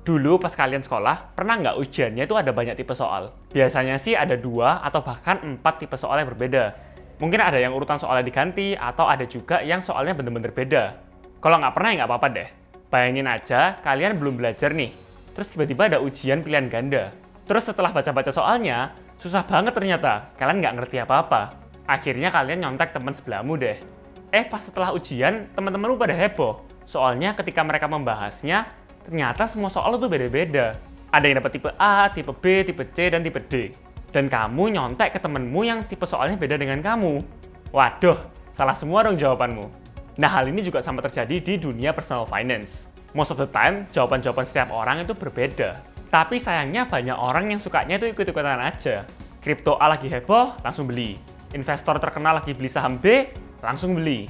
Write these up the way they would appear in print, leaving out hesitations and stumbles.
Dulu pas kalian sekolah, pernah nggak ujiannya itu ada banyak tipe soal? Biasanya sih ada 2 atau bahkan 4 tipe soal yang berbeda. Mungkin ada yang urutan soalnya diganti, atau ada juga yang soalnya bener-bener beda. Kalau nggak pernah ya nggak apa-apa deh. Bayangin aja, kalian belum belajar nih. Terus tiba-tiba ada ujian pilihan ganda. Terus setelah baca-baca soalnya, susah banget ternyata. Kalian nggak ngerti apa-apa. Akhirnya kalian nyontek teman sebelahmu deh. Pas setelah ujian, teman-temanmu pada heboh. Soalnya ketika mereka membahasnya, ternyata semua soal itu beda-beda. Ada yang dapat tipe A, tipe B, tipe C, dan tipe D. Dan kamu nyontek ke temenmu yang tipe soalnya beda dengan kamu. Waduh, salah semua dong jawabanmu. Nah, hal ini juga sama terjadi di dunia personal finance. Most of the time, jawaban-jawaban setiap orang itu berbeda. Tapi sayangnya banyak orang yang sukanya itu ikut-ikutan aja. Kripto A lagi heboh, langsung beli. Investor terkenal lagi beli saham B, langsung beli.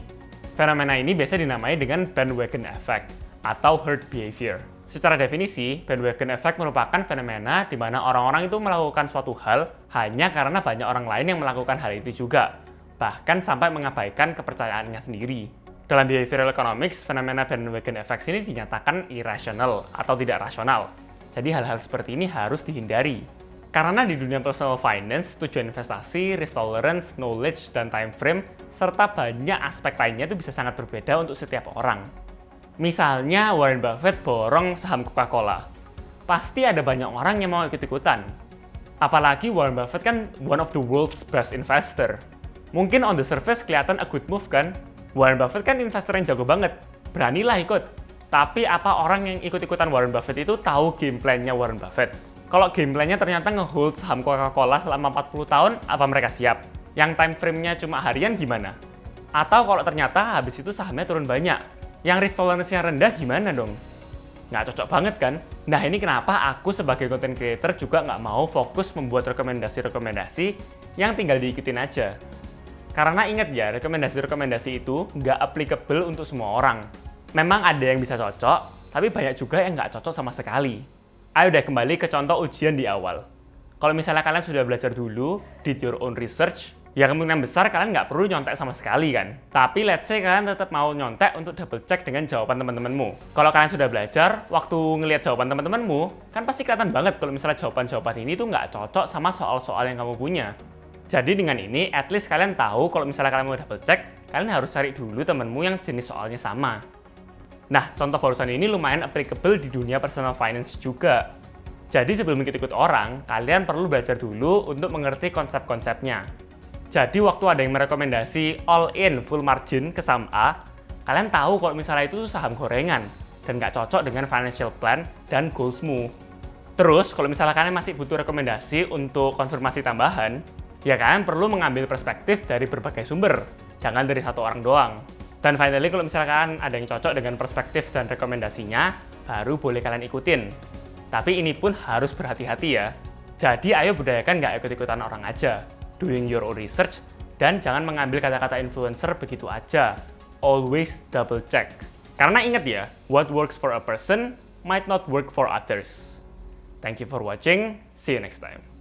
Fenomena ini biasa dinamai dengan bandwagon effect atau herd behavior. Secara definisi, bandwagon effect merupakan fenomena di mana orang-orang itu melakukan suatu hal hanya karena banyak orang lain yang melakukan hal itu juga, bahkan sampai mengabaikan kepercayaannya sendiri. Dalam behavioral economics, fenomena bandwagon effect ini dinyatakan irrational atau tidak rasional. Jadi hal-hal seperti ini harus dihindari. Karena di dunia personal finance, tujuan investasi, risk tolerance, knowledge, dan time frame, serta banyak aspek lainnya itu bisa sangat berbeda untuk setiap orang. Misalnya Warren Buffett borong saham Coca-Cola. Pasti ada banyak orang yang mau ikut-ikutan. Apalagi Warren Buffett kan one of the world's best investor. Mungkin on the surface kelihatan a good move kan? Warren Buffett kan investor yang jago banget. Beranilah ikut. Tapi apa orang yang ikut-ikutan Warren Buffett itu tahu game plan-nya Warren Buffett? Kalau game plan-nya ternyata nge-hold saham Coca-Cola selama 40 tahun, apa mereka siap? Yang time frame-nya cuma harian gimana? Atau kalau ternyata habis itu sahamnya turun banyak? Yang risk tolerance-nya rendah gimana dong? Nggak cocok banget kan? Nah, ini kenapa aku sebagai content creator juga nggak mau fokus membuat rekomendasi-rekomendasi yang tinggal diikutin aja. Karena ingat ya, rekomendasi-rekomendasi itu nggak applicable untuk semua orang. Memang ada yang bisa cocok, tapi banyak juga yang nggak cocok sama sekali. Ayo deh kembali ke contoh ujian di awal. Kalau misalnya kalian sudah belajar dulu, did your own research, ya kemungkinan besar kalian nggak perlu nyontek sama sekali kan. Tapi let's say kalian tetap mau nyontek untuk double check dengan jawaban teman-temanmu. Kalau kalian sudah belajar, waktu ngelihat jawaban teman-temanmu, kan pasti kelihatan banget kalau misalnya jawaban-jawaban ini tuh nggak cocok sama soal-soal yang kamu punya. Jadi dengan ini, at least kalian tahu kalau misalnya kalian mau double check, kalian harus cari dulu temanmu yang jenis soalnya sama. Nah, contoh barusan ini lumayan applicable di dunia personal finance juga. Jadi sebelum ikut-ikut orang, kalian perlu belajar dulu untuk mengerti konsep-konsepnya. Jadi waktu ada yang merekomendasi all in full margin ke saham A, kalian tahu kalau misalnya itu saham gorengan dan nggak cocok dengan financial plan dan goalsmu. Terus kalau misalnya kalian masih butuh rekomendasi untuk konfirmasi tambahan, ya kalian perlu mengambil perspektif dari berbagai sumber, jangan dari satu orang doang. Dan finally kalau misalnya kalian ada yang cocok dengan perspektif dan rekomendasinya, baru boleh kalian ikutin. Tapi ini pun harus berhati-hati ya. Jadi ayo budayakan nggak ikut-ikutan orang aja. Doing your own research, dan jangan mengambil kata-kata influencer begitu aja. Always double check. Karena ingat ya, what works for a person might not work for others. Thank you for watching. See you next time.